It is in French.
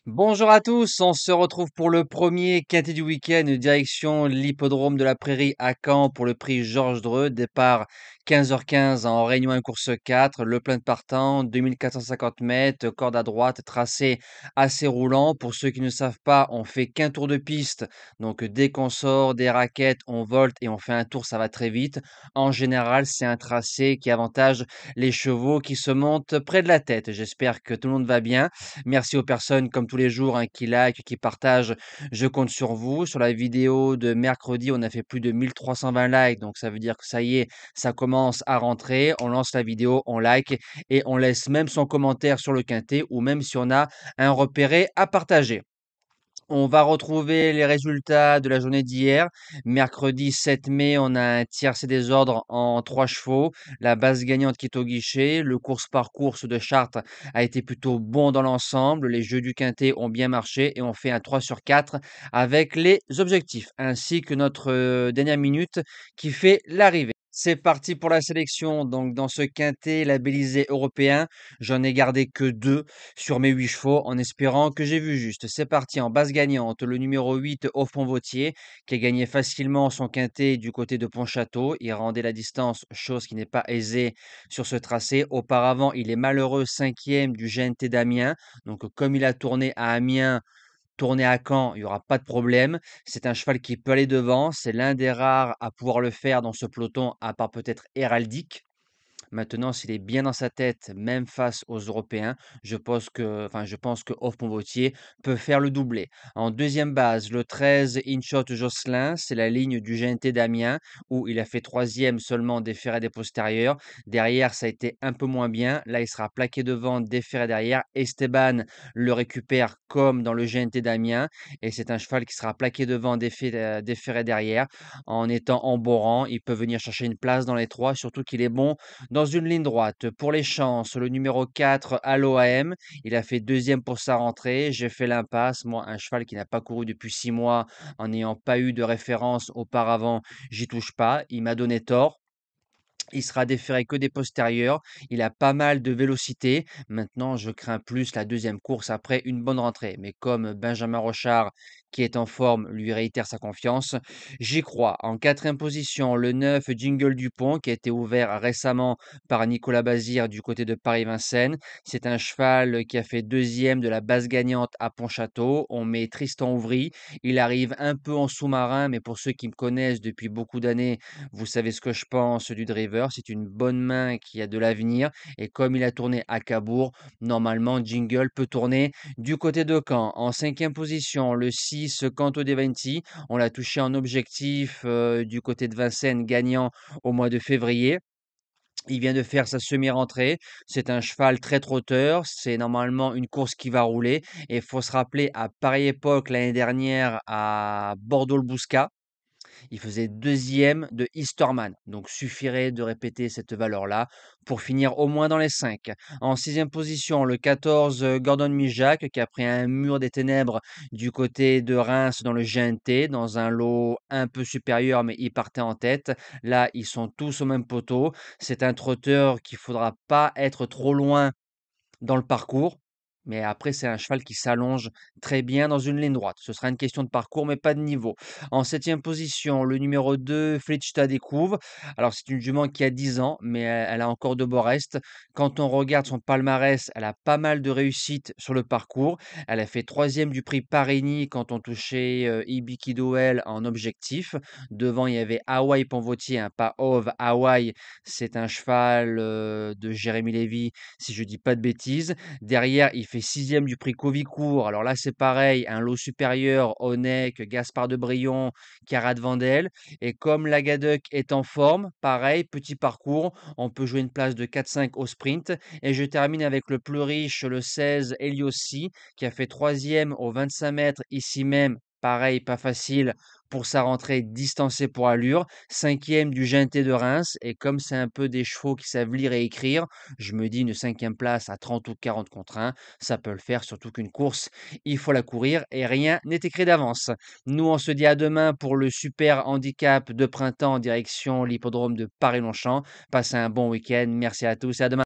Bonjour à tous, on se retrouve pour le premier quintet du week-end, direction l'hippodrome de la Prairie à Caen pour le prix Georges Dreux. Départ 15h15 en Réunion 1 course 4, le plein de partant, 2450 mètres, corde à droite, tracé assez roulant. Pour ceux qui ne savent pas, on fait qu'un tour de piste, donc dès qu'on sort des raquettes, on volte et on fait un tour, ça va très vite. En général, c'est un tracé qui avantage les chevaux qui se montent près de la tête. J'espère que tout le monde va bien. Merci aux personnes, comme tous les jours, hein, qui like, qui partagent. Je compte sur vous. Sur la vidéo de mercredi, on a fait plus de 1320 likes. Donc, ça veut dire que ça y est, ça commence à rentrer. On lance la vidéo, on like et on laisse même son commentaire sur le quintet ou même si on a un repéré à partager. On va retrouver les résultats de la journée d'hier. Mercredi 7 mai, on a un tiercé des ordres en 3 chevaux. La base gagnante qui est au guichet. Le course par course de Chartres a été plutôt bon dans l'ensemble. Les jeux du quintet ont bien marché et on fait un 3 sur 4 avec les objectifs ainsi que notre dernière minute qui fait l'arrivée. C'est parti pour la sélection. Donc, dans ce quintet labellisé européen, j'en ai gardé que 2 sur mes 8 chevaux en espérant que j'ai vu juste. C'est parti en base gagnante, le numéro 8, Offront-Vautier, qui a gagné facilement son quintet du côté de Pontchâteau. Il rendait la distance, chose qui n'est pas aisée sur ce tracé. Auparavant, il est malheureux 5e du GNT d'Amiens. Donc, comme il a tourné à Amiens, tourner à Caen, il y aura pas de problème. C'est un cheval qui peut aller devant. C'est l'un des rares à pouvoir le faire dans ce peloton, à part peut-être Héraldique. Maintenant, s'il est bien dans sa tête, même face aux Européens, je pense que Hoff-Montvautier peut faire le doublé. En deuxième base, le 13 Inshot Josselin, c'est la ligne du GNT d'Amiens, où il a fait troisième seulement des ferrets des postérieurs. Derrière, ça a été un peu moins bien. Là, il sera plaqué devant des ferrets derrière. Esteban le récupère comme dans le GNT d'Amiens, et c'est un cheval qui sera plaqué devant des ferrets derrière. En étant en bon rang, il peut venir chercher une place dans les trois, surtout qu'il est bon dans une ligne droite. Pour les chances, le numéro 4, Allo AM, il a fait deuxième pour sa rentrée. J'ai fait l'impasse. Moi, un cheval qui n'a pas couru depuis 6 mois, en n'ayant pas eu de référence auparavant, j'y touche pas. Il m'a donné tort. Il sera déféré que des postérieurs. Il a pas mal de vélocité. Maintenant, je crains plus la deuxième course après une bonne rentrée. Mais comme Benjamin Rochard, qui est en forme, lui réitère sa confiance, j'y crois. En quatrième position, le 9 Jingle Dupont, qui a été ouvert récemment par Nicolas Bazir du côté de Paris-Vincennes. C'est un cheval qui a fait deuxième de la base gagnante à Pontchâteau. On met Tristan Ouvry. Il arrive un peu en sous-marin, mais pour ceux qui me connaissent depuis beaucoup d'années, vous savez ce que je pense du driver. C'est une bonne main qui a de l'avenir. Et comme il a tourné à Cabourg, normalement, Jingle peut tourner du côté de Caen. En cinquième position, le 6, Canto De Venti. On l'a touché en objectif du côté de Vincennes, gagnant au mois de février. Il vient de faire sa semi-rentrée. C'est un cheval très trotteur. C'est normalement une course qui va rouler. Et il faut se rappeler, à pareille époque, l'année dernière, à Bordeaux-le-Bouscat, il faisait deuxième de Easterman, donc suffirait de répéter cette valeur-là pour finir au moins dans les 5. En sixième position, le 14 Gordon Mijac qui a pris un mur des ténèbres du côté de Reims dans le GNT, dans un lot un peu supérieur, mais il partait en tête. Là, ils sont tous au même poteau. C'est un trotteur qu'il faudra pas être trop loin dans le parcours. Mais après, c'est un cheval qui s'allonge très bien dans une ligne droite. Ce sera une question de parcours, mais pas de niveau. En septième position, le numéro 2, Flichta découvre. Alors, c'est une jument qui a 10 ans, mais elle a encore de beaux restes. Quand on regarde son palmarès, elle a pas mal de réussites sur le parcours. Elle a fait troisième du prix Parini quand on touchait Ibiki Doel en objectif. Devant, il y avait Hawaii Ponvotier, un pas Ove. Hawaii, c'est un cheval de Jérémy Lévy, si je dis pas de bêtises. Derrière, il fait sixième du prix Covicourt. Alors là, c'est pareil, un lot supérieur, Onek, Gaspard de Brion, Carat Vandel. Et comme Lagaduc est en forme, pareil, petit parcours, on peut jouer une place de 4-5 au sprint. Et je termine avec le plus riche, le 16, Eliossi, qui a fait troisième aux 25 mètres ici même pareil, pas facile pour sa rentrée distancée pour allure. Cinquième du GNT de Reims. Et comme c'est un peu des chevaux qui savent lire et écrire, je me dis une cinquième place à 30 ou 40 contre 1, ça peut le faire, surtout qu'une course, il faut la courir et rien n'est écrit d'avance. Nous, on se dit à demain pour le super handicap de printemps en direction l'hippodrome de Paris-Longchamp. Passez un bon week-end. Merci à tous et à demain.